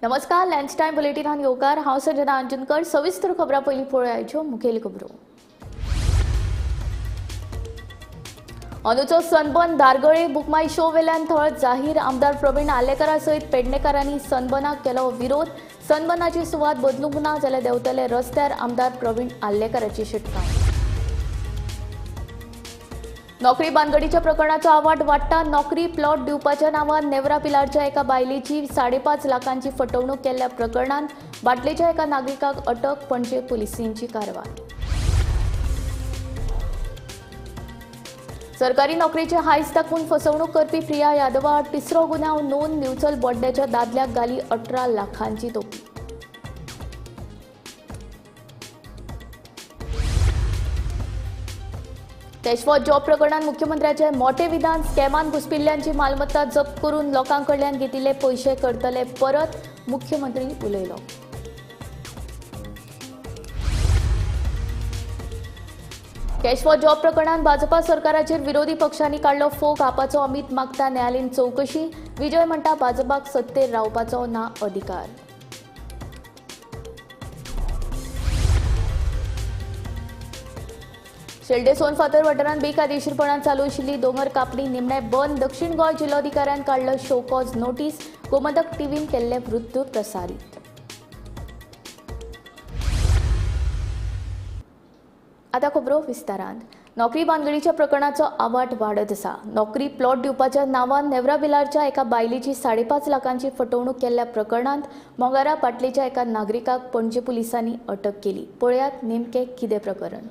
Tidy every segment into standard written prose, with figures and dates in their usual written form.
नमस्कार, lunch time bulletin हांगा येवकार। हांव संजना अंजनकर। सविस्तर खबरां पयलीं पळोवया आयच्यो मुखेल खबरो। अंदूचो सनबर्न दारगळे बुकमाय शो वेल्यान थळ जाहीर। आमदार प्रवीण आल्लेकरा सयत पेडणेकारांनी सनबर्नाक केलो विरोध। सनबर्नाची सुवात बदलूंक ना जाल्यार देंवतले रस्त्यार आमदार प्रवीण आल्लेकराची शिटकावणी। नोकरी बांदगडीच्या प्रकरणाचो आवाठ वाडटा। नोकरी प्लॉट दिवपाच्या नांवान नेवरा पिलारच्या एका बायलेची 5.5 लाखांची फटवणूक केल्ल्या प्रकरणांत बाटलेच्या एका नागरिकाक अटक। पणजे पुलिसांची कारवाय। सरकारी नोकरेचे हायस दाखवून फसवणूक करपी प्रिया यादवा आड तिसरो गुन्यांव नोंद। दिवचल बोड्ड्याच्या दादल्याक घाली 18 लाखांची तोपी। कॅश फॉर जॉब प्रकरणात मुख्यमंत्र्याचे मोठे विधान। स्कॅमान घुसपिल्ल्यांची मालमत्ता जप्त करून लोकांकडल्यान घेतिल्ले पैसे करतले परत। मुख्यमंत्री उलयलो। कॅश फॉर जॉब प्रकरणात भाजपा सरकाराचेर विरोधी पक्षांनी काढलो फोग। आपाचो अमित मागता न्यायालयीन चौकशी। विजय म्हणटा भाजपाक सत्तेर रावपाचो ना अधिकार। शेल्डे सोनफातर वाठारांत बेकायदेशीरपणान चालू आशिल्ली दोंगर कापणी निमणे बंद। दक्षिण गोंय जिल्लोधिकाऱ्यान काडलो शो कॉज नोटीस। गोमंतक टीव्हीन केल्ले वृत्त प्रसारीत। आता खबरो विस्तारांत। नोकरी बांदगडीच्या प्रकरणाचो आवाठ वाडत आसा। नोकरी प्लॉट दिवपाच्या नांवान नेवरा बिलारच्या एका बायलेची 5.5 लाखांची फटवणूक केल्ल्या प्रकरणांत मोंगारा पाटलेच्या एका नागरिकाक पणजे पुलिसांनी अटक केली। पळयात नेमके कितें प्रकरण।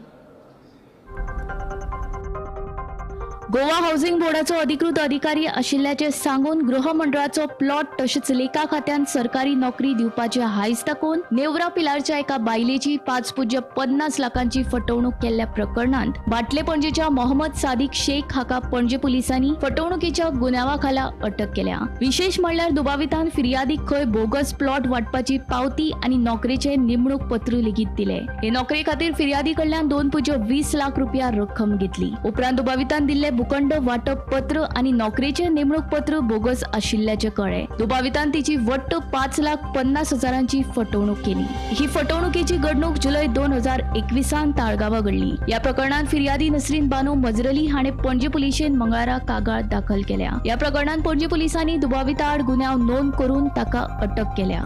गोवा हाऊसिंग बोर्डाचो अधिकृत अधिकारी आशिल्ल्याचे सांगून गृहमंडळाचो प्लॉट तशेंच लेखा खात्यान सरकारी नोकरी दिवपाचे हायस दाखोवन नेवरा पिलारच्या एका बायलेची 5.50 लाखांची फटवणूक केल्ल्या प्रकरणांत बाटले पणजेच्या मोहम्मद सादिक शेख हाका पणजे पुलिसांनी फटवणुकीच्या गुन्यांवा खाला अटक केल्या। विशेष म्हणल्यार दुबावितान फिर्यादीक खंय बोगस प्लॉट वाटपाची पावती आनी नोकरेचे नेमणूक पत्र लेगीत दिले। हे नोकरे खातीर फिर्यादी कडल्यान 2.20 लाख रुपया रक्कम घेतली। उपरांत दुबावितान दिल्ले भूखंड वाटप पत्र आणि नोकरेचे नेमणूक पत्र बोगस आशिल्ल्याचे कळले। दुबावितान तिची वट्ट 5,50,000ची फटवणूक केली। ही फटवणुकीची घडणूक जुलै 2021 ताळगांवां घडली। या प्रकरणात फिर्यादी नसरीन बानू मजरली हाणे पणजे पुलिशेन मंगळारा कागाळ दाखल केल्या। या प्रकरणात पणजे पुलिसांनी दुबाविता आड गुन्यांव नोंद करून ताका अटक केल्या।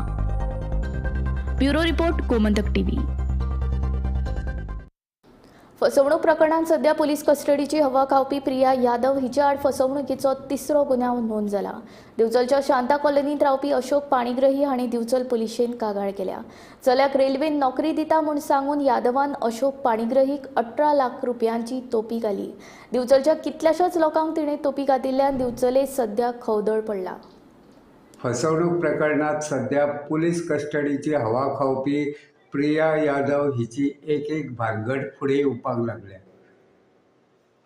Bureau report Gomantak TV. फसवणूक प्रकरणात सध्या पोलीस कस्टडीची हवा खावपी प्रिया यादव हिच्या आड फसवणुकीचो तिसरो गुन्यांव नोंद जाला। दिवचलच्या शांता कॉलनीत रावपी अशोक पाणीग्रही हांणी दिवचल पुलिशेन कागाळ केल्या। चल्याक रेल्वेन नोकरी दिता म्हूण सांगून यादवान अशोक पाणीग्रहीक 18 लाख रुपयांची तोपी घाली। दिवचलच्या कितल्याशाच लोकांक तिणें तोपी घातिल्ल्यान दिवचले सध्या खवदळ पडला। फसवणूक प्रकरणात सध्या पोलीस कस्टडीची हवा खावपी प्रिया यादव हिची एक भानगड फुडें येवपाक लागल्या।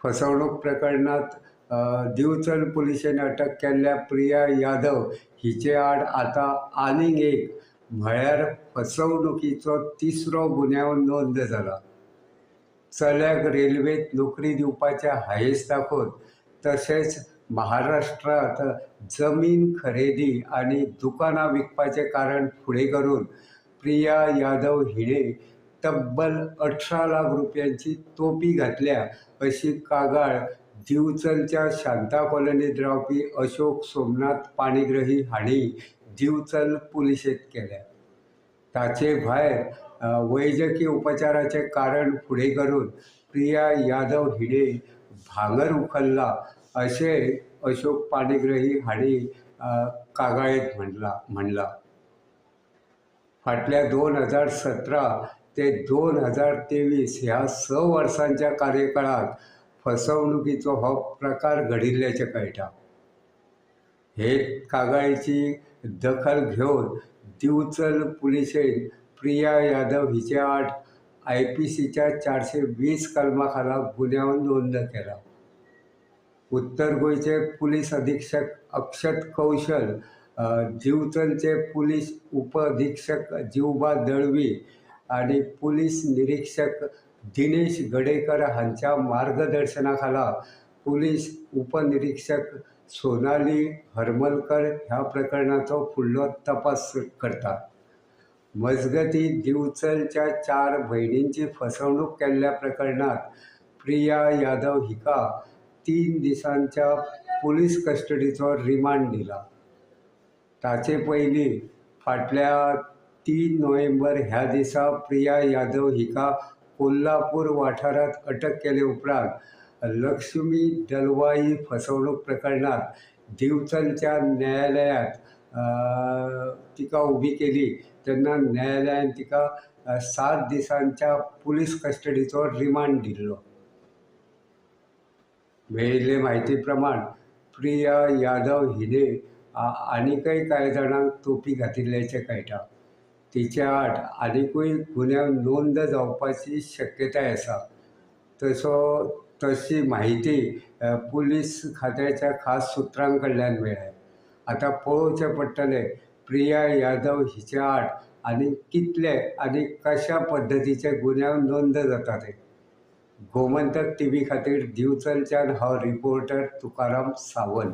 फसवणूक प्रकरणात दिवचल पुलिशेन अटक केल्ल्या प्रिया यादव हिचे आड आता आनीक एक म्हळ्यार फसवणुकीचो तिसरो गुन्यांव नोंद जाला। चल्याक रेल्वेत नोकरी दिवपाच्या हायेस दाखोवन तशेंच महाराष्ट्रात जमीन खरेदी आनी दुकानां विकपाचें कारण फुडें करून प्रिया यादव हिणे तब्बल 18 लाख रुपयांची तोपी घातल्या अशी कागाळ दिवचलच्या शांता कॉलनीत रावपी अशोक सोमनाथ पाणीग्रही हांणी दिवचल पुलिशेंत केल्या। ताचे भायर वैजकी उपचाराचें कारण फुडें करून प्रिया यादव हिणे भांगर उखल्ला अशें अशोक पाणीग्रही हांणी कागाळेंत म्हणला। फाटल्या 2017 ते 2023 ह्या 6 वर्सांच्या कार्यकाळात फसवणुकीचो हो प्रकार घडिल्ल्याचें कळटा। हे कागाळीची दखल घेवन दिवचल पुलिशेन प्रिया यादव हिचे आड IPCच्या 420 कलमा खाला गुन्यांव नोंद केला। उत्तर गोंयचे पुलीस अधीक्षक अक्षत कौशल, दिवचलचे पुलीस उप अधीक्षक जिवबा दळवी आणि पुलीस निरीक्षक दिनेश गडेकर हांच्या मार्गदर्शना खाला पुलीस उपनिरीक्षक सोनाली हरमलकर ह्या प्रकरणाचो फुडलो तपास करता. मजगती दिवचलच्या 4 भयणींची फसवणूक केल्ल्या प्रकरणात प्रिया यादव हिका 3 दिसांच्या पोलीस कस्टडीचो रिमांड दिला. ताचे पयलीं फाटल्या 3 नोव्हेंबर ह्या दिसा प्रिया यादव हिका कोल्हापूर वाठारात अटक केले उपरांत लक्ष्मी दलवाई फसवणूक प्रकरणात दिवचलच्या न्यायालयात तिका उबी केली तेन्ना न्यायालयान तिका 7 दिसांच्या पुलीस कस्टडीचो रिमांड दिल्लो. मेळिल्ले म्हायती प्रमाण प्रिया यादव हिने आनीकय कांय जाणांक तोपी घातिल्ल्याचें कळटा. तिच्या आड आनीकूय गुन्यांव नोंद जावपाची शक्यताय आसा. तशी माहिती पुलीस खात्याच्या खास सुत्रां कडल्यान मेळ्ळ्या. आतां पळोवचें पडटलें प्रिया यादव हिच्या आड आनी कितले आनी कशा पद्दतीचे गुन्यांव नोंद जाता ते. गोमंतक टीव्ही खातीर दिवचलच्यान हांव reporter Tukaram Sawant.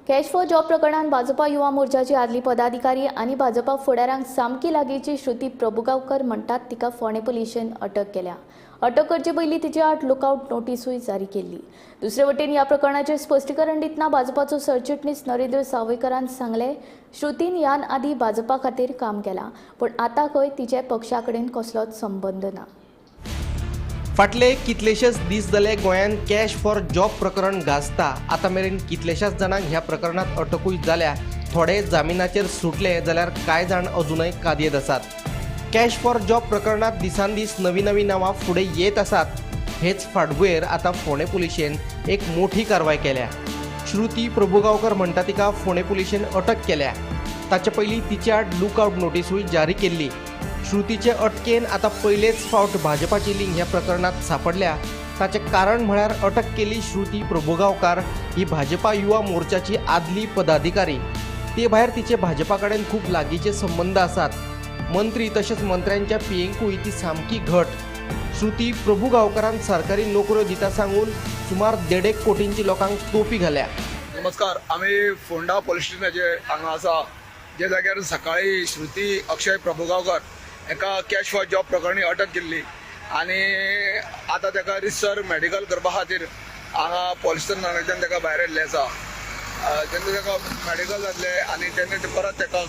Cash for job प्रकरणात भाजपा युवा मोर्चाची आदली पदाधिकारी आणि भाजपा फुडाऱ्यांक सामकी लागींची श्रुती प्रभुगांवकर म्हणटात तिका फोंडे पुलिशेन अटक केल्या. अटक करचे पयलीं तिचे आड लुकआउट नोटीसूय जारी केल्ली. दुसरे वटेन ह्या प्रकरणाचेर स्पश्टीकरण दितना भाजपाचो सरचिटणीस नरेंद्र सावयकरान सांगले श्रुतीन ह्यान आदी भाजपा खातीर काम केलां पण आतां खंय तिचे पक्षा कडेन कसलोच संबंद ना. फाटले कितलेशेच दीस जाले गोंयांत कॅश फॉर जॉब प्रकरण गाजता. आतां मेरेन कितलेशाच जाणांक ह्या प्रकरणात अटकूय जाल्या. थोडे जामिनाचेर सुटले जाल्यार कांय जाण अजूनय कादयेत आसात. कॅश फॉर जॉब प्रकरणात दिसान दीस नवी नवी नांवां फुडें येत आसात. हेच फाटभुंयेर आतां फोंडे पुलिशेन एक मोठी कारवाय केल्या. श्रुती प्रभुगांवकर म्हणटा तिका फोंडे पुलिशेन अटक केल्या. ताचे पयलीं तिचे आड लुकआउट नोटीसूय जारी केल्ली. श्रुतीचे अटकेन आतां पयलेच फावट भाजपाची लिंक ह्या प्रकरणात सापडल्या. ताचें कारण म्हळ्यार अटक केल्ली श्रुती प्रभुगांवकार ही भाजपा युवा मोर्चाची आदली पदाधिकारी. ते भायर तिचे भाजपा कडेन खूब लागींचे संबंद आसात. मंत्री तशेंच मंत्र्यांच्या पियेंकूय ती सामकी घट. श्रुती प्रभुगांवकारान सरकारी नोकऱ्यो दिता सांगून सुमार 1.5 कोटींची लोकांक तोपी घाल्या. नमस्कार, आम्ही फोंडा पोलीस स्टेशनाचे हांगा आसा जे जाग्यार सकाळी श्रुती अक्षय प्रभुगांवकर एका कॅश फॉर जॉब प्रकरणी अटक केल्ली आनी आतां ताका रिसर मेडिकल करपा खातीर हांगा पोलीस स्टेशनाच्यान ताका भायर येल्लें आसा. जेन्ना ताका मेडिकल जातलें आनी तेन्ना परत ताका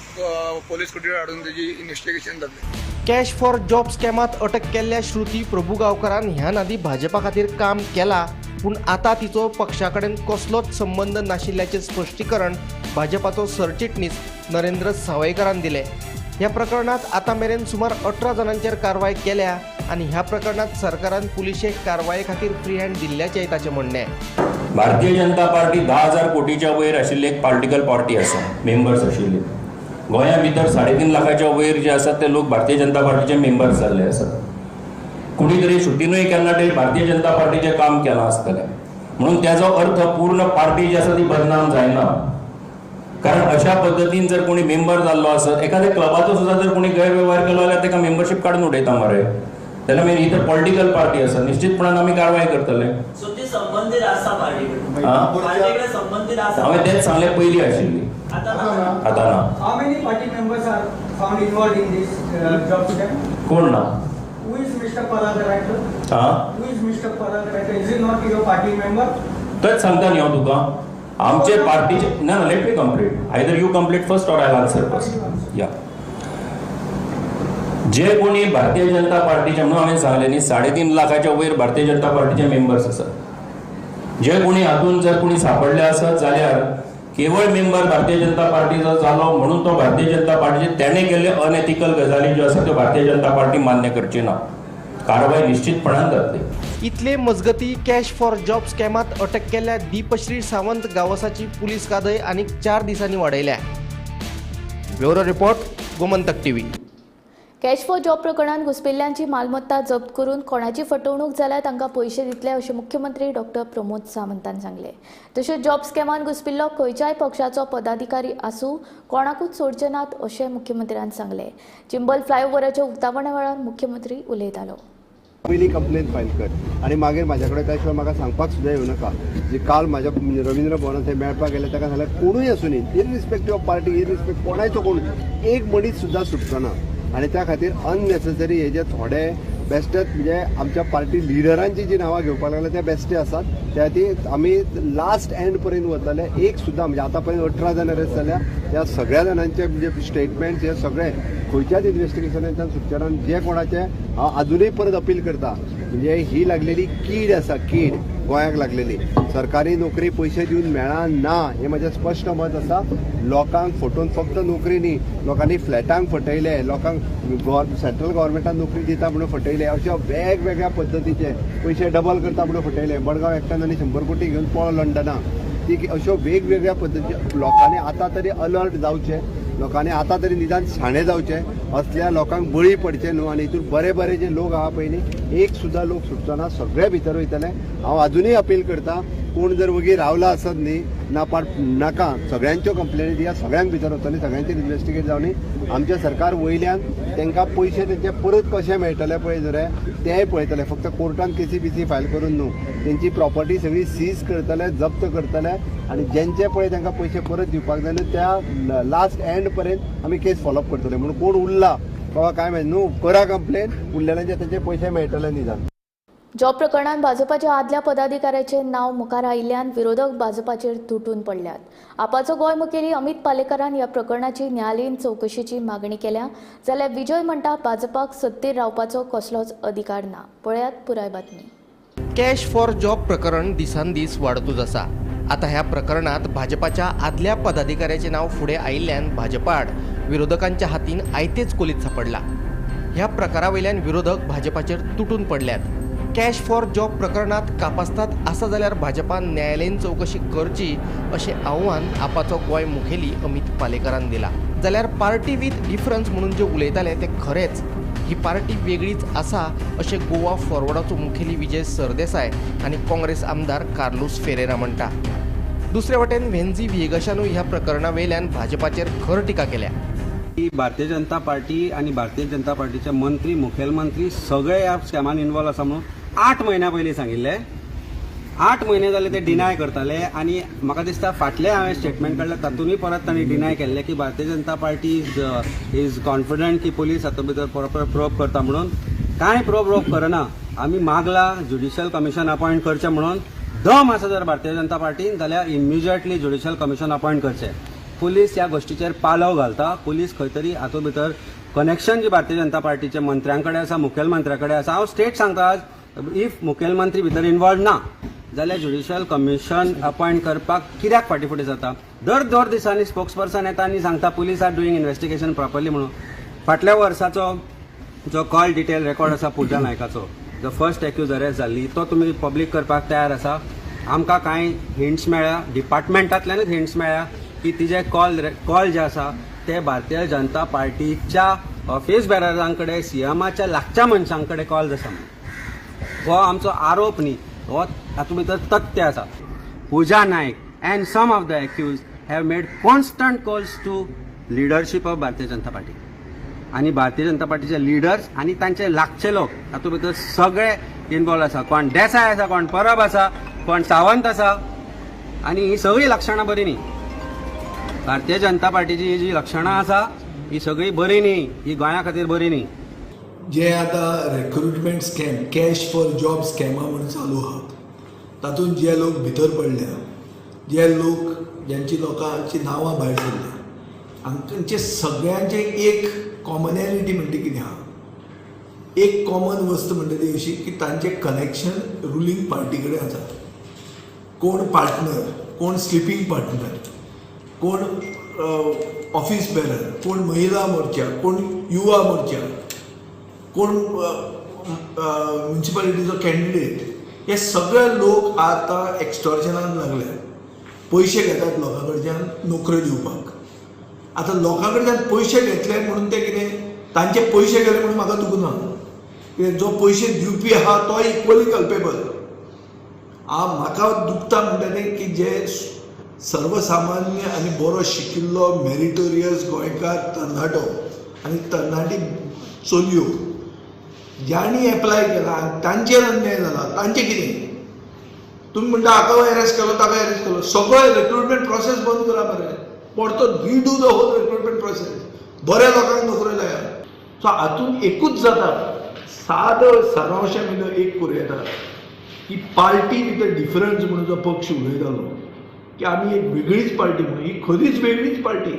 पोलीस कुटीर हाडून ताजी इन्व्हेस्टिगेशन जातलें. कॅश फॉर जॉब स्कॅमात अटक केल्ल्या श्रुती प्रभुगांवकारान ह्या आदी भाजपा खातीर काम केलां पूण आतां तिचो पक्षा कडेन कसलोच संबंद नाशिल्ल्याचें स्पश्टीकरण भाजपाचो सरचिटणीस नरेंद्र सावयकरान दिलें. ह्या प्रकरणात आतां मेरेन सुमार 18 जाणांचेर कारवाय केल्या आनी ह्या प्रकरणात सरकारान पुलिशेक कारवाये खातीर फ्री हँड दिल्ल्याचें ताचें म्हणणें. भारतीय जनता पार्टी 10,000 कोटीच्या वयर आशिल्ली एक पॉलिटिकल पार्टी आसा, मेंबर्स आशिल्ले. गोंया भितर 3.5 लाखाच्या वयर जे आसात ते लोक भारतीय जनता पार्टीचे मेंबर्स जाल्ले आसात. कोणी तरी श्रुतीनूय केन्ना तरी भारतीय जनता पार्टीचें काम केलां आसतलें म्हणून त्याचो अर्थ पूर्ण पार्टी जी आसा ती बदनाम जायना. कारण अशा पद्दतीन जर कोणी मेंबर जाल्लो आसत, एखाद्या क्लबाचो सुद्धा जर कोणी गैरव्यवहार केलो जाल्यार ताका मेंबरशीप काडून उडयता मरे. तेन्ना मागीर ही तर पॉलिटिकल पार्टी आसा, निश्चितपणान आमी कारवाय करतले. सो ती संबंधित आसा पार्टीकडे संबंधित आसा. हांवें तेच सांगलें पयलीं आशिल्ली, आतां ना. How many party members are found involved in this job scam? कोण ना? Who is Mr. Paradaraikar? Who is Mr. Paradaraikar? Is he not your party member? तेच सांगता न्ही हांव तुका. आमचे पार्टीचे ना let me complete. Either you complete first or I answer first. या जे कोणी भारतीय जनता पार्टीचे म्हणून हांवें सांगलें न्ही 3.5 लाखाच्या वयर भारतीय जनता पार्टीचे मेंबर्स आसात. जे कोणी हातून जर कोणी सापडले आसत जाल्यार केवळ मेंबर भारतीय जनता पार्टीचो जालो म्हणून तो भारतीय जनता पार्टीचे तेणे केल्ले अनएथिकल गजाली ज्यो आसा त्यो भारतीय जनता पार्टी मान्य करची ना. कारवाय निश्चितपणान जातली. इतले मजगती कॅश फॉर जॉब स्कॅमात अटक केल्ल्या दीपश्री सावंत गावसाची पुलीस कादय आनीक 4 दिसांनी वाडयल्या. Bureau report, Gomantak TV. Cash for job प्रकरणात घुसपिल्ल्यांची मालमत्ता जप्त करून कोणाची फटवणूक जाल्यार तांकां पयशे दितले अशें मुख्यमंत्री डॉ. प्रमोद सावंतान सांगलें. तशेंच जॉब स्कॅमान घुसपिल्लो खंयच्याय पक्षाचो पदाधिकारी आसूं कोणाकूच सोडचे नात अशें मुख्यमंत्र्यान सांगलें. चिंबल फ्लायओव्हराच्या उक्तावणा वेळार मुख्यमंत्री उलयतालो. पयलीं कंप्लेन फायल कर आनी मागीर म्हाजे कडेन त्या शिवाय म्हाका सांगपाक सुद्दां येवं नाका. जे काल म्हाज्या रवींद्र भवनांत थंय मेळपाक गेले ताका जाल्यार कोणूय आसूं न्ही, इररिस्पेक्टीव ऑफ पार्टी, इररिस्पेक्ट कोणाचो कोण एक मनीस सुद्दां सुटचो ना. आनी त्या खातीर अननेसेसरी हे जे थोडे बेस्टेच म्हणजे आमच्या पार्टी लिडरांची जी नांवां घेवपाक लागल्या ते बेस्टे आसात. त्या खातीर आमी लास्ट एंड पर्यंत वतले. एक सुद्दां म्हणजे आतां पर्यंत 18 जाण अरेस्ट जाल्या, त्या सगळ्या जाणांचे म्हणजे स्टेटमेंट्स हे सगळे खंयच्याच इन्व्हेस्टिगेशनांतल्यान सुटचे ना. जे कोणाचे हांव अजूनय परत अपील करता, म्हणजे ही लागलेली कीड आसा, कीड गोंयाक लागलेली. सरकारी नोकरी पयशे दिवन मेळना हें म्हजें स्पश्ट मत आसा. लोकांक फटोवन फक्त नोकरी न्ही, लोकांनी फ्लॅटांक फटयले, लोकांक सेंट्रल गव्हर्मेंटान नोकरी दिता म्हणून फटयले, अशा वेगवेगळ्या पद्दतीचे पयशे डबल करता म्हणून फटयले. मडगांव एकट्यान आनी 100 कोटी घेवन पळो लंडना. ती अश्यो वेगवेगळ्या पद्दतीचे लोकांनी आतां तरी अलर्ट जावचे, लोकांनी आतां तरी निदान शाणे जावचे. असल्या लोकांक बळी पडचे न्हू. आनी हितून बरे बरे जे लोक आहा पळय न्ही, एक सुद्दां लोक सुटचो ना, सगळे भितर वयतले. हांव अजूनय अपील करता, कोण जर वगीर रावला आसत न्ही नाका, सगळ्यांच्यो कंप्लेनी दिया, सगळ्यांक भितर वतली, सगळ्यांचेर इन्व्हेस्टिगेट जावनी. आमचें सरकार वयल्यान तांकां पयशे तेंचे परत कशे मेळटले पळय जरे तेंय पळयतले. फक्त कोर्टान केसी फायल करून न्हू, तेंची प्रॉपर्टी सगळी सीज करतले, जप्त करतले. आनी जेंचे पळय तांकां पयशे परत दिवपाक जाय न्हू, त्या लास्ट एंड पर्यंत आमी केस फॉलोअप करतले. म्हणून कोण उरला बाबा काय माहिती न्हू, करा कंप्लेन, उरलेल्यांचे तेंचे पयशे मेळटले निदान. जॉब प्रकरणात भाजपाच्या आदल्या पदाधिकाऱ्याचे नाव मुखार आयिल्ल्यान विरोधक भाजपाचेर तुटून पडल्यात. आपाचो गोंय मुखेली अमित पालेकरान ह्या प्रकरणाची न्यायालयीन चवकशीची मागणी केल्या. जाल्यार विजय म्हणटा भाजपाक सत्तेर रावपाचो कसलोच अधिकार ना. पळयात पुराय बातमी. कॅश फॉर जॉब प्रकरण दिसान दीस वाडतूच आसा. आता ह्या प्रकरणात भाजपाच्या आदल्या पदाधिकाऱ्याचे नाव फुडें आयिल्ल्यान भाजपाड विरोधकांच्या हातीन आयतेच कोलीत सापडला. ह्या प्रकारावयल्यान विरोधक भाजपाचेर तुटून पडल्यात. कॅश फॉर जॉब प्रकरणात कापासतात आसा जाल्यार भाजपान न्यायालयीन चवकशी करची अशें आव्हान आपाचो गोंय मुखेली अमित पालेकरान दिला. जाल्यार पार्टी विथ डिफरन्स म्हणून जे उलयताले ते खरेंच ही पार्टी वेगळीच आसा अशें गोवा फॉरवर्डाचो मुखेली विजय सरदेसाय आनी काँग्रेस आमदार कार्लोस फेरेरा म्हणटा. दुसरे वटेन व्हेन्झी व्हिएगाशानूय ह्या प्रकरणा वयल्यान भाजपाचेर खर टिका केल्या. भारतीय जनता पार्टी आणि भारतीय जनता पार्टीचे मंत्री, मुखेलमंत्री सगळे ह्या स्कॅमान इन्वॉल्व आसा म्हणून 8 महिन्या पयलीं सांगिल्ले. 8 महिने जाले ते डिनाय करताले आनी म्हाका दिसता फाटले हांवें स्टेटमेंट काडले तातूंतय परत तांणी डिनाय केल्ले की भारतीय जनता पार्टी इज कॉन्फिडंट की पुलीस हातूंत भितर प्रॉपर प्रोब करता म्हणून. कांय प्रोब करना. आमी मागला ज्युडिशियल कमिशन अपॉयंट करचें म्हणून. दम आसा जर भारतीय जनता पार्टीन जाल्यार इमिजिएटली ज्युडिशियल कमिशन अपॉयंट करचें. पुलीस ह्या गोश्टीचेर पालव घालता. पुलीस खंय तरी हातूंत भितर कनेक्शन जी भारतीय जनता पार्टीच्या मंत्र्यां कडेन आसा, मुखेलमंत्र्या कडेन आसा. हांव स्टेट सांगता, इफ मुखेलमंत्री भितर इन्वॉल्व ना जाल्यार ज्युडिशियल कमिशन अपॉयंट करपाक कित्याक फाटीफुटी जाता. दर दिसांनी स्पोक्सपर्सन येता आनी सांगता police are doing investigation properly म्हणून. फाटल्या वर्साचो जो कॉल डिटेल रेकॉर्ड आसा पूजा नायकाचो, जो फर्स्ट एक्यूज अरेस्ट जाल्ली, तो तुमी पब्लीक करपाक तयार आसा. आमकां कांय हिंट्स मेळ्ळ्या, डिपार्टमेंटांतल्यानूच हिंट्स मेळ्ळ्या की तिचे कॉल जे आसा ते भारतीय जनता पार्टीच्या ऑफिस बेररां कडेन, सीएमाच्या लागच्या मनशां कडेन कॉल्स आसा. हो आमचो आरोप न्ही, हो हातूंत भितर तथ्य आसा. Pooja Naik and some of the accused have made constant calls to leadership of Bharatiya Janata party. आनी भारतीय जनता पार्टीचे लिडर्स आनी तांचे लागचे लोक हातूंत भितर सगळे इन्वॉल्व आसा. कोण देसाय आसा, कोण परब आसा, कोण सावंत आसा. आनी ही सगळीं लक्षणां बरी न्ही. भारतीय जनता पार्टीची ही जी लक्षणां आसा ही सगळी बरी न्ही, ही गोंया खातीर बरी न्ही. जे आतां recruitment scam, cash for job स्कॅमां म्हणून चालू आहात, तातूंत जे लोक भितर पडल्या, जे लोक ज्यांची लोकांची नांवां भायर सरल्या, आनी तांचे सगळ्यांचे एक कॉमनॅलिटी म्हणटा कितें आहा, एक कॉमन वस्त म्हणटा ती अशी की तांचे कनेक्शन रुलींग पार्टी कडेन आसा. कोण पार्टनर, कोण स्लिपींग पार्टनर, कोण ऑफिस बेरर, कोण महिला मोर्चा, कोण युवा मोर्चा, कोण म्युन्सिपालिटीचो कॅन्डिडेट, हे सगळे लोक आतां एक्स्टॉर्शनाक लागले. पयशे घेतात लोकां कडच्यान नोकऱ्यो दिवपाक. आतां लोकां कडच्यान पयशे घेतले म्हणून ते कितें तांचे पयशे गेले म्हणून म्हाका दुखना. जो पयशे दिवपी आहा तो इक्वली कल्पेबल. म्हाका दुखता म्हणटा तें की जे सर्वसामान्य आनी बरो शिकिल्लो मेरिटोरियस गोंयकार तरणाटो आनी तरणाटी चलयो ज्यांनी एप्लाय केला आनी तांचेर अन्याय जाला तांचें कितें? तुमी म्हणटा हाका अरेस्ट केलो ताका अरेस्ट केलो, सगळो रिक्रुटमेंट प्रोसेस बंद करा मरे. परतो redo the whole recruitment process. बऱ्या लोकांक नोकऱ्यो जाय. सो हातून एकूच जाता, सादं सारांशान भितर एक करूं येता की पार्टी भितर डिफरन्स म्हणून जो पक्ष उलयतालो की आमी एक वेगळीच पार्टी म्हणून, ही खरीच वेगळीच पार्टी.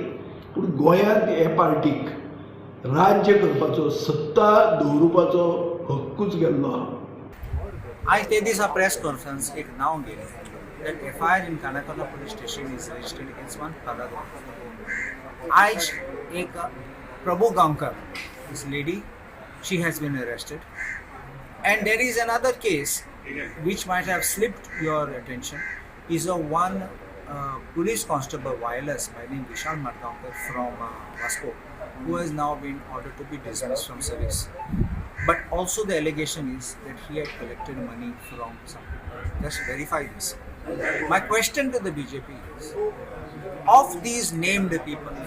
पूण गोंयांत हे पार्टीक राज्य करपाचो, सत्ता दवरुपाचो हक्कूच गेल्लो आहा. I take this a press conference it now given that FIR in Kanakana police station is registered against one Parag. आज एक Prabhu Gaonkar, this lady, she has been arrested, and there is another case which might have slipped your attention. Is a one police constable wireless by name Vishal Margaonkar from Vasco, who has now been ordered to be dismissed from service. But also the allegation is that he had collected money from some people. Just verify this. My question to the BJP is, of these named people,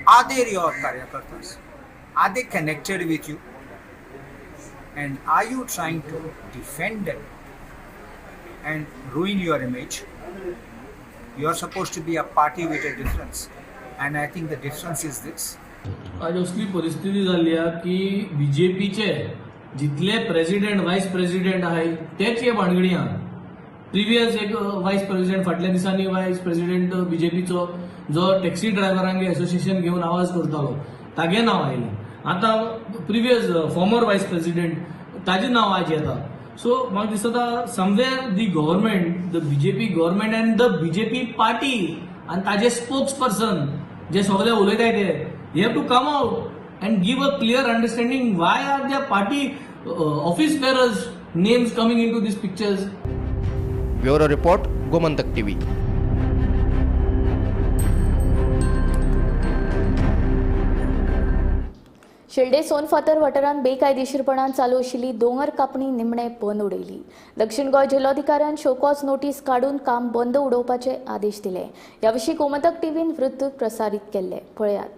are they your karyakartas? Are they connected with you? And are you trying to defend them and ruin your image? You are supposed to be a party with a difference. And I think the difference is this. आज असली परिस्थिती जाल्ली आहे की बीजेपीचे जितले president वायस president आहाय तेच हे भानगडी आहा. प्रिवियस एक वायस प्रेसिडेंट फाटल्या दिसांनी वायस प्रेसिडेंट बीजेपीचो जो टॅक्सी ड्रायव्हरांगे असोसिएशन घेऊन आवाज करतालो तागे नाव आयलें. आता प्रिवियस फॉर्मर वायस प्रेसिडेंट ताजें नाव आज येता. सो म्हाका दिसता somewhere the government, the BJP government and the BJP party आनी ताजे स्पोक्स पर्सन जे सगळे उलयताय ते they have to come out and give a clear understanding why are their party office bearers names coming into these pictures. Bureau report, Gomantak TV. Shelde Sonfatar वाठारांत बेकायदेशीरपणान चालू आशिल्ली दोंगर कापणी निमणे बंद उडयली. दक्षिण गोंय जिल्लोधिकाऱ्यान शोकॉज नोटीस काडून काम बंद उडोवपाचे आदेश दिले. ह्या विशीं गोमंतक टीव्हीन वृत्त प्रसारीत केल्ले. पळयात.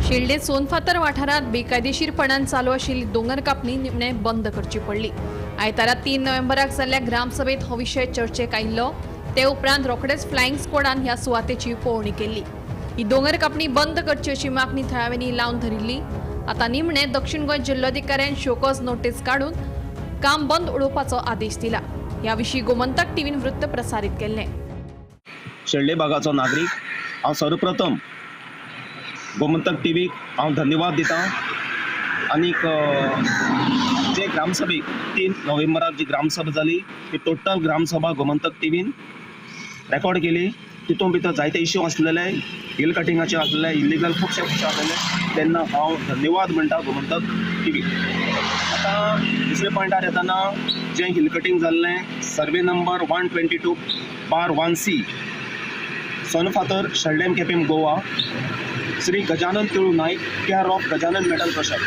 शेल्डे सोनफातर वाठारात बेकायदेशीरपणान चालू आशिल्ली दोंगर कापणी निमणे बंद करची पडली. आयतारा 3 नोव्हेंबराक जाल्ल्या ग्रामसभेत हो विशय चर्चेक आयिल्लो. ते उपरांत रोखडेच फ्लायंग स्क्वॉडान ह्या सुवातेची पळोवणी केल्ली. ही दोंगर कापणी बंद करची अशी मागणी थळाव्यांनी लावन धरिल्ली. आता निमणे दक्षिण गोंय जिल्लोधिकाऱ्यान शोकॉज नोटीस काडून काम बंद उडोवपाचो आदेश दिला. ह्या विशीं गोमंतक टीव्हीन वृत्त प्रसारीत केल्लें. शेल्डे भागाचो नागरीक हांव सर्वप्रथम गोमंतक टीव्हीक हांव धन्यवाद दिता. आनीक जे ग्रामसभेक 3 नोव्हेंबराक जी ग्रामसभा जाली ती टोटल ग्रामसभा गोमंतक टीव्हीन रेकॉर्ड केली. तितून भितर जायते इश्यू आसलेले, हिल कटिंगाचे आसलेले, इलिगल खुबशे आसलेले, तेन्ना हांव धन्यवाद म्हणटा गोमंतक टीव्हीक. आता दुसरे पॉयंटार येताना जे हिल कटिंग जाल्लें survey number 122/1C Sonfatar Sheldem Quepem Goa, Shri Gajanan Tilu Naik, care of Gajanan metal crusher.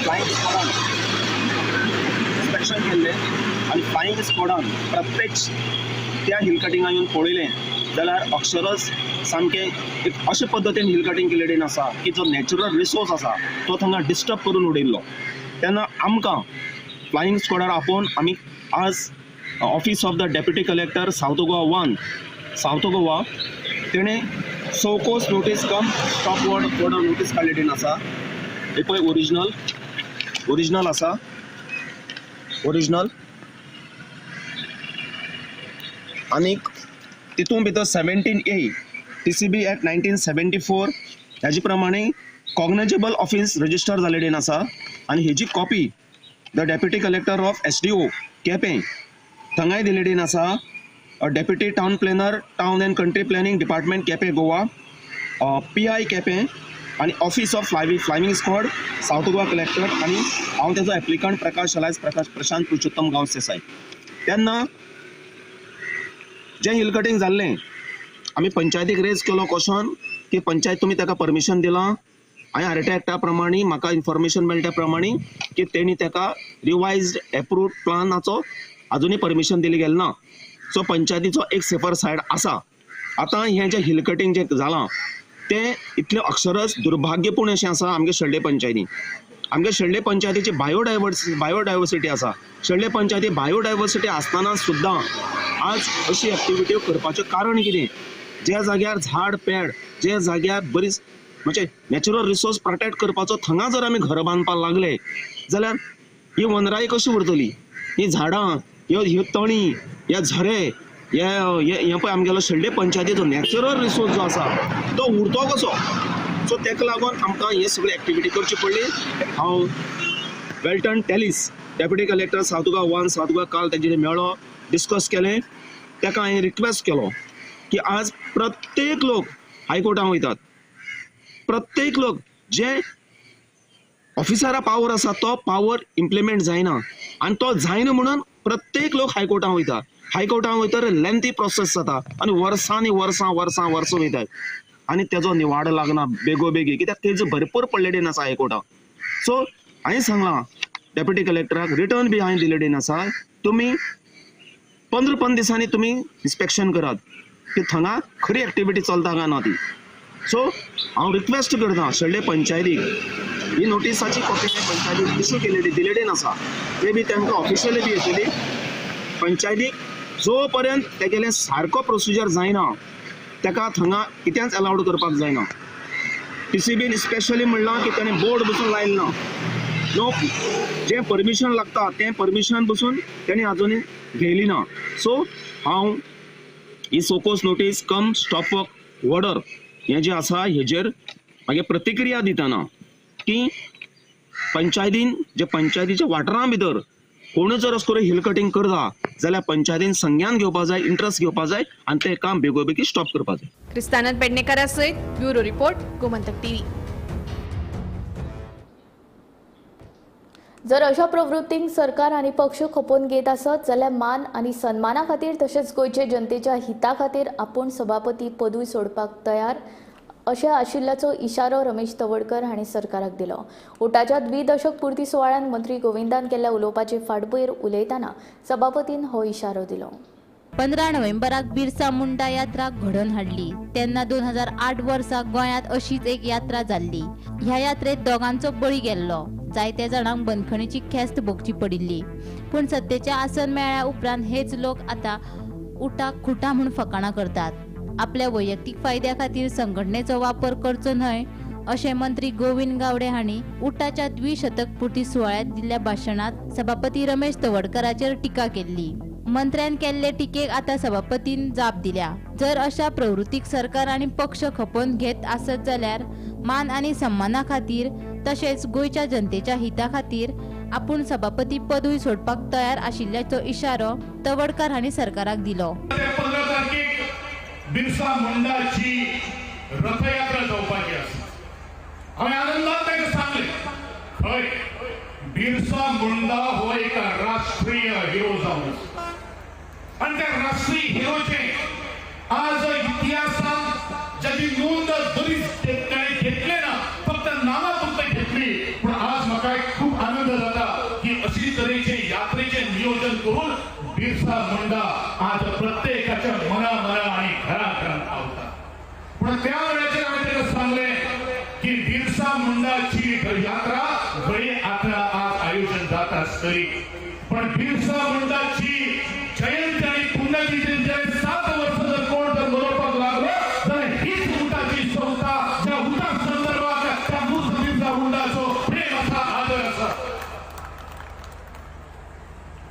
Flying स्क्वॉडान इन्स्पेक्शन केल्लें आनी फ्लायंग स्क्वॉडान प्रत्यक्ष त्या हिल कटिंगां येवन पळयलें जाल्यार अक्षरस सामकें एक अशे पद्दतीन हिल कटिंग केल्लें आसा की जो नॅचरल रिसोर्स आसा तो थंगा डिस्टर्ब करून उडयल्लो. तेन्ना आमकां फ्लायंग स्क्वॉडार आपोवन आमी आज office of the deputy collector south Goa 1 south Goa तेणें सोकोस नोटीस कम स्टॉप ऑर्डर नोटीस काडलेली आसा. हे पळय ओरिजिनल आसा, ओरिजिनल. आनीक तितून भितर 17A TCB Act 1974 ह्याचे प्रमाणे कॉग्नेजेबल ऑफेन्स रजिस्टर जाल्लेली आसा. आनी हेजी copy the deputy collector of SDO Quepem थंगाय दिल्लेली आसा. Deputy town planner town and country planning department Quepem Goa, PI Quepem आणि office of flying squad South Goa collector आणि हांव तेजो एप्लिकंट प्रकाश अलायस प्रशांत पुरुषोत्तम गांवस देसाय. तेन्ना जें हिल कटींग जाल्लें आमी पंचायतीक रेज केलो क्वेश्चन की पंचायत तुमी ताका परमिशन दिलां. हांवें आरटी एक्टा प्रमाणे म्हाका इन्फॉर्मेशन मेळ्ळ्या त्या प्रमाणे की तेणी ताका रिवायज्ड एप्रूव्ड प्लानाचो अजुनूय परमिशन दिली गेलें ना. सो पंचायतीचो एक सेफर सायड आसा. आतां हें जें हिल कटींग जें जालां तें इतलें अक्षरच दुर्भाग्यपूर्ण अशें आसा आमगे शेळडे पंचायती. आमगे शेळडे पंचायतीची बायोडायवर्सिटी आसा. शेळडे पंचायती बायोडायवर्सिटी आसतना सुद्दां आज अशी एक्टिविटी करपाचें कारण कितें? ज्या जाग्यार झाड पेड, ज्या जाग्यार बरीच म्हणजे नॅचरल रिसोर्स प्रोटेक्ट करपाचो थंगा जर आमी घर बांदपाक लागले जाल्यार ही वनराई कशी उरतली? ही झाडां, ह्यो तणी, हे झरे, हे पळय आमगेलो शेळडे पंचायतीचो नॅचरल रिसोर्स जो आसा तो उरतो कसो? सो तेका लागून आमकां हे सगळी एक्टिविटी करची पडली. हांव Welton Telis deputy collector South Goa 1 South Goa काल तेजेर मेळ्ळो, डिस्कस केलें. ताका हांवें रिक्वेस्ट केलो की आज प्रत्येक लोक हायकोर्टान वयतात. प्रत्येक लोक जे ऑफिसरा पावर आसा तो पावर इम्प्लिमेंट जायना आनी तो जायना म्हणून प्रत्येक लोक हायकोर्टान वयता. हायकोर्टान वयतर लेंथी प्रोसेस जाता आनी वर्सांनी वर्सां वयतात आनी तेजो निवाडो लागना बेगोबेगी, कित्याक तेजो भरपूर पडलेडीन आसा हायकोर्टाक. सो हांवें सांगलां डेप्युटी कलेक्टराक, रिटर्न बी हांवें दिलेडीन आसा, तुमी 15 दिसांनी तुमी इन्स्पेक्शन करात की थंगा खरी एक्टिविटी चलता काय ना ती. सो हांव रिक्वेस्ट करता शेळडे पंचायतीक, ही नोटिसाची कॉपी पंचायतीक इश्यू केलेली दिलेडीन आसा, ते बी तांकां ऑफिशियली बी येतली. पंचायतीक जो पर्यंत तेगेलें सारको प्रोसिजर जायना ताका थंगा कितेंच अलाउड करपाक जायना. PCBन स्पेशली म्हणलां की ताणें बोर्ड बसून लायला ना. नो, जें परमिशन लागता तें परमिशन बसून ताणें आजुनूय घेयली ना. सो हांव ही सोकोस नोटीस कम स्टॉप वर्क ऑर्डर हें जें आसा हेजेर मागीर प्रतिक्रिया दितना की पंचायतीन जे पंचायतीच्या वाठारां भितर कोण जर असो हिल कटींग करता जाल्यार पंचायतीन संज्ञान घेवपाक जाय, इंट्रस्ट घेवपाक जाय आनी तें काम बेगोबेगी स्टॉप करपाक जाय. क्रिस्तानंद पेडणेकारा सयत ब्युरो रिपोर्ट गोमंतक टीव्ही. जर अशा प्रवृत्तींक सरकार आनी पक्ष खपोवन घेत आसत जाल्यार मान आनी सन्माना खातीर तशेंच गोंयचे जनतेच्या हिता खातीर आपूण सभापती पदूय सोडपाक तयार अशें आशिल्ल्याचो इशारो रमेश तवडकर हांणी सरकाराक दिलो. उटाच्या 2 दशक पुर्ती सुवाळ्यात मंत्री गोविंदान केल्ल्या उलोवपाचे फाटभुंयेर उलयतना सभापतीन हो इशारो दिलो. 15 नोव्हेंबराक बिरसा मुंडा यात्रा घडोवन हाडली. तेन्ना 2008 वर्सा गोंयांत अशीच एक यात्रा जाल्ली. ह्या यात्रेत दोगांचो बळी गेल्लो. जायत्या जाणांक बंदखणीची ख्यास्त भोगची पडिल्ली. पूण सत्तेचें आसन मेळ्ळ्या उपरांत हेच लोक आतां उटाक खुटा म्हूण फकाणां करतात. आपल्या वैयक्तीक फायद्या खातीर संघटनेचो वापर करचो न्हय अशें मंत्री गोविंद गावडे हांणी उटाच्या 2 शतक पुर्ती सुवाळ्यात दिल्ल्या भाशणांत सभापती रमेश तवडकराचेर टिका केल्ली. मंत्र्यान केल्ले टिकेक आतां सभापतीन जाप दिल्या. जर अशा प्रवृत्तीक सरकार आनी पक्ष खपोवन घेत आसत जाल्यार मान आनी सन्माना खातीर तशेंच गोंयच्या जनतेच्या हिता खातीर आपूण सभापती पदूय सोडपाक तयार आशिल्ल्याचो इशारो तवडकर हांणी सरकाराक दिलो. बिरसा मुंडाची रथयात्रा जावपाची आसा. हांवें आनंदान ताका सांगलें खंय बिरसा मुंडा हो एक राष्ट्रीय हिरो जावन आसा आनी त्या राष्ट्रीय हिरोचे आज इतिहासांत जाची नोंद बरीच घेतले ना, फक्त नांवां फक्त घेतली, पूण आज म्हाका खूब आनंद जाता की अशी तरेचे यात्रेचे नियोजन करून बिरसा मुंडा आज प्रत्येकाच्या मना आणि घराघरात पावता. पण त्या वेळेचेर हांवें ताका सांगलें की बिरसा मुंडाची यात्रा गळे आत्रा आज आयोजन जात आसतली, पण बिरसा मुंडाची जयंती आणि पुण्यतिथी जे 7 वर्ष जर कोण जर मनोवपाक लागलो जाल्यार हीच उटाची संस्था ज्या उटा संदर्भात त्या मूर्ख बिरसा मुंडाचो प्रेम आसा, आदर आसा.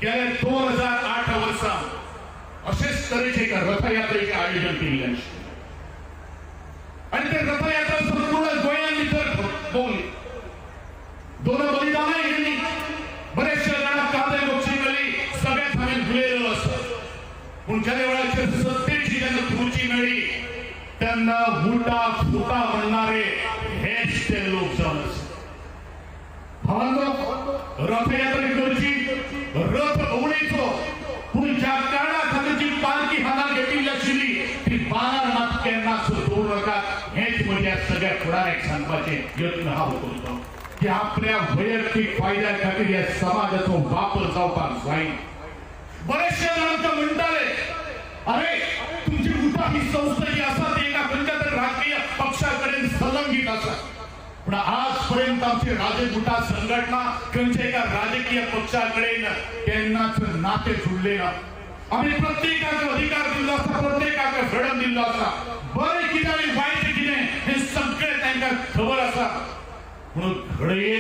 गेल्या 2008 वर्सा अशेच तरेचे रथयात्रेचे आयोजन केले आणि ते रथयात्रा संपूर्ण गोंयांत भितर भोवली. 2 बलिदानां गेली, बरेचशे जाणांक कांदे मोक्षी मेळ्ळी, सगळ्याच हांवें भुलयलेलो आसा. पूण ज्या वेळाचेर सत्तेची जेन्ना खुर्ची मेळ्ळी तेन्ना उटा फुटा म्हणणारे हे लोक जावन रथयात्रे करची रथ भोवणीचो पूण ज्या काळा खातीरची पालखी हातान घेतिल्ली आशिल्ली ती बाजार मात केन्नाच दवरूं नाकात हेच म्हज्या सगळ्या फुडाऱ्यांक सांगपाचें यत्न हांव करतां की आपल्या वैयक्तीक फायद्या खातीर ह्या समाजाचो वापर जावपाक जायना. बरेचशे जाण आमकां म्हणटाले अरे तुमची उठा ही संस्था जी आसा ती एका खंयच्या तरी राजकीय पक्षा कडेन संलग्नीत आसा पण आजपर्यंत आमची राजगुटा संघटना खंयच्या एका राजकीय पक्षा कडेन केन्नाच नाते जुळले ना. आमी प्रत्येकाक अधिकार दिल्लो आसा, प्रत्येकाक फ्रीडम दिल्लो आसा. बरें कितें आनी वायट कितें हें सगळें तांकां खबर आसा म्हणून घडये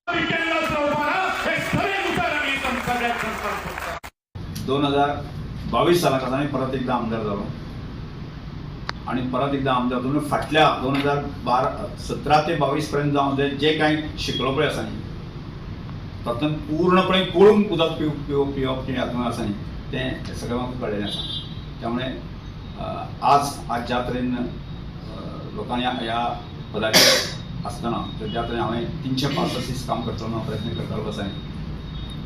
केन्नाच रावपाना हे खरें उतर आमी सगळ्याक सांगता. 2022 सालाक आमी परत एकदा आमदार जालो आणि परत एकदा आमदार जावन फाटल्या 2017 ते 22 पर्यंत जावन जे कांय शिकलो पळय आसा न्ही तातूंत पूर्णपणे पळून उदक पिवप जें हातूंत आसा न्ही तें सगळें म्हाका कळलेलें आसा. त्यामुळे आज ज्या तरेन लोकांनी ह्या पदाचेर आसतना ज्या तरेन हांवें 365 दीस काम करतलो प्रयत्न करतालो आसा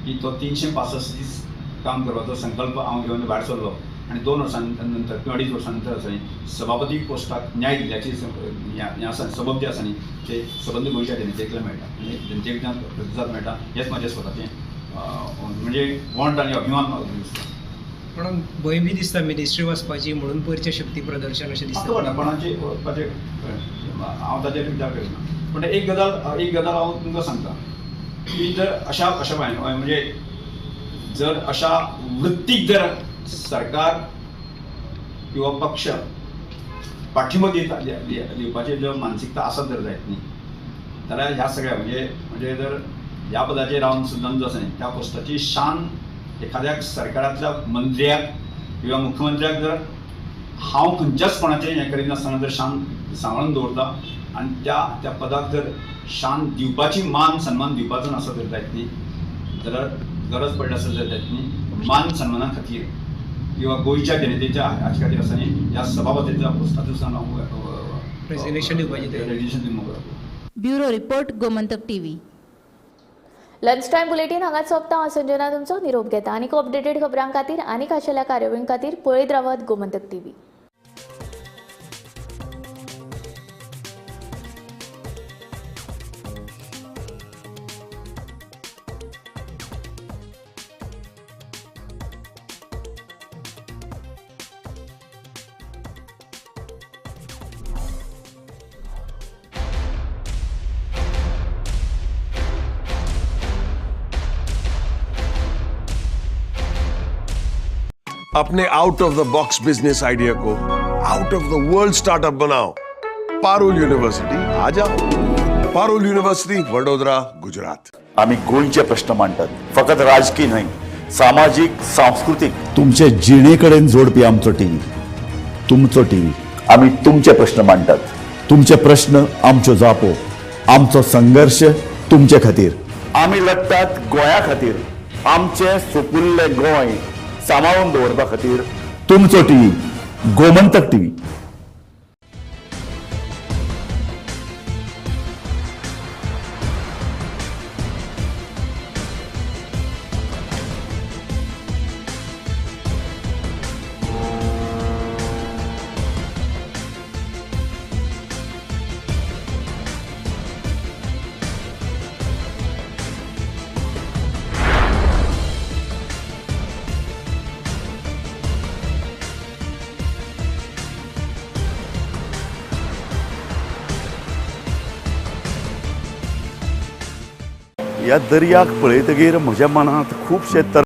की तो 365 दीस काम करपाचो संकल्प हांव घेवन भायर सरलो आणि 2 वर्सांनंतर किंवा 2.5 वर्सांनंतर आसा न्ही सभापती पोस्टाक न्याय दिल्याची हें आसा सबब जें आसा न्ही ते सबंद गोंयच्या जनतेक मेळटा आनी जनतेक प्रतिसाद मेळटा हेंच म्हाजें स्वताचें म्हणजे वंट आनी अभिमान म्हाका दिसता. पण भंय बी दिसता मिनिस्ट्री वचपाची म्हणून पयरचें शक्ती प्रदर्शन अशें दिसता. कोणाचें वचपाचें हांव ताचेर विचार करिना पूण एक गजाल हांव तुमकां सांगता की जर अशा म्हणजे जर अशा वृत्तीक जर सरकार किंवा पक्ष पाठिंबो दिवपाची जर मानसिकता आसत जर जायत न्ही जाल्यार ह्या सगळ्या म्हणजे जर ह्या पदाचेर रावन सुद्दां जो आसा न्ही त्या पोस्टाची शान एखाद्या सरकारांतल्या मंत्र्याक किंवा मुख्यमंत्र्याक जर हांव खंयच्याच कोणाचें हें करिनासतना जर शान सांबाळून दवरता आनी त्या पदाक जर शान दिवपाची मान सन्मान दिवपाचो आसा जर जायत न्ही जाल्यार गरज पडली आसत जर जायत न्ही मान सन्माना खातीर किंवा गोंयच्या जनतेच्या हाचे खातीर आसा न्ही ह्या सभापतीच्या पोस्टाचेर रेजिग्नेशन दिवपाचें. Bureau report Gomantak TV. Lunch time bulletin हांगा सोंपता. हांव संजना तुमचो निरोप घेता. आनीक अपडेटेड खबरां खातीर आनीक आशिल्ल्या कार्यावळीं खातीर पळयत रावात गोमंतक टीव्ही. अपने out of the box business idea को out of the world startup बनाओ. पारुल यूनिवर्सिटी आ जाओ. पारुल यूनिवर्सिटी वडोदरा गुजरात. आम्ही गोंयचे प्रश्न मांडतात फकत राजकीय न्हय सामाजिक सांस्कृतिक तुमचे जिणेकडेन जोडपी आमचो टीव्ही. तुमचो टीव्ही. आम्ही तुमचे प्रश्न मांडतात. तुमचे प्रश्न आमच्यो जापो. आमचो संघर्ष तुमचे खातीर. आम्ही लढतात गोंया खातीर. आमचे सोपुल्ले गोंय सांबाळून दवरपा खातीर. तुमचो टीव्ही गोमंतक टीव्ही. ह्या दर्याक पळयतकीर म्हज्या मनांत खुबशे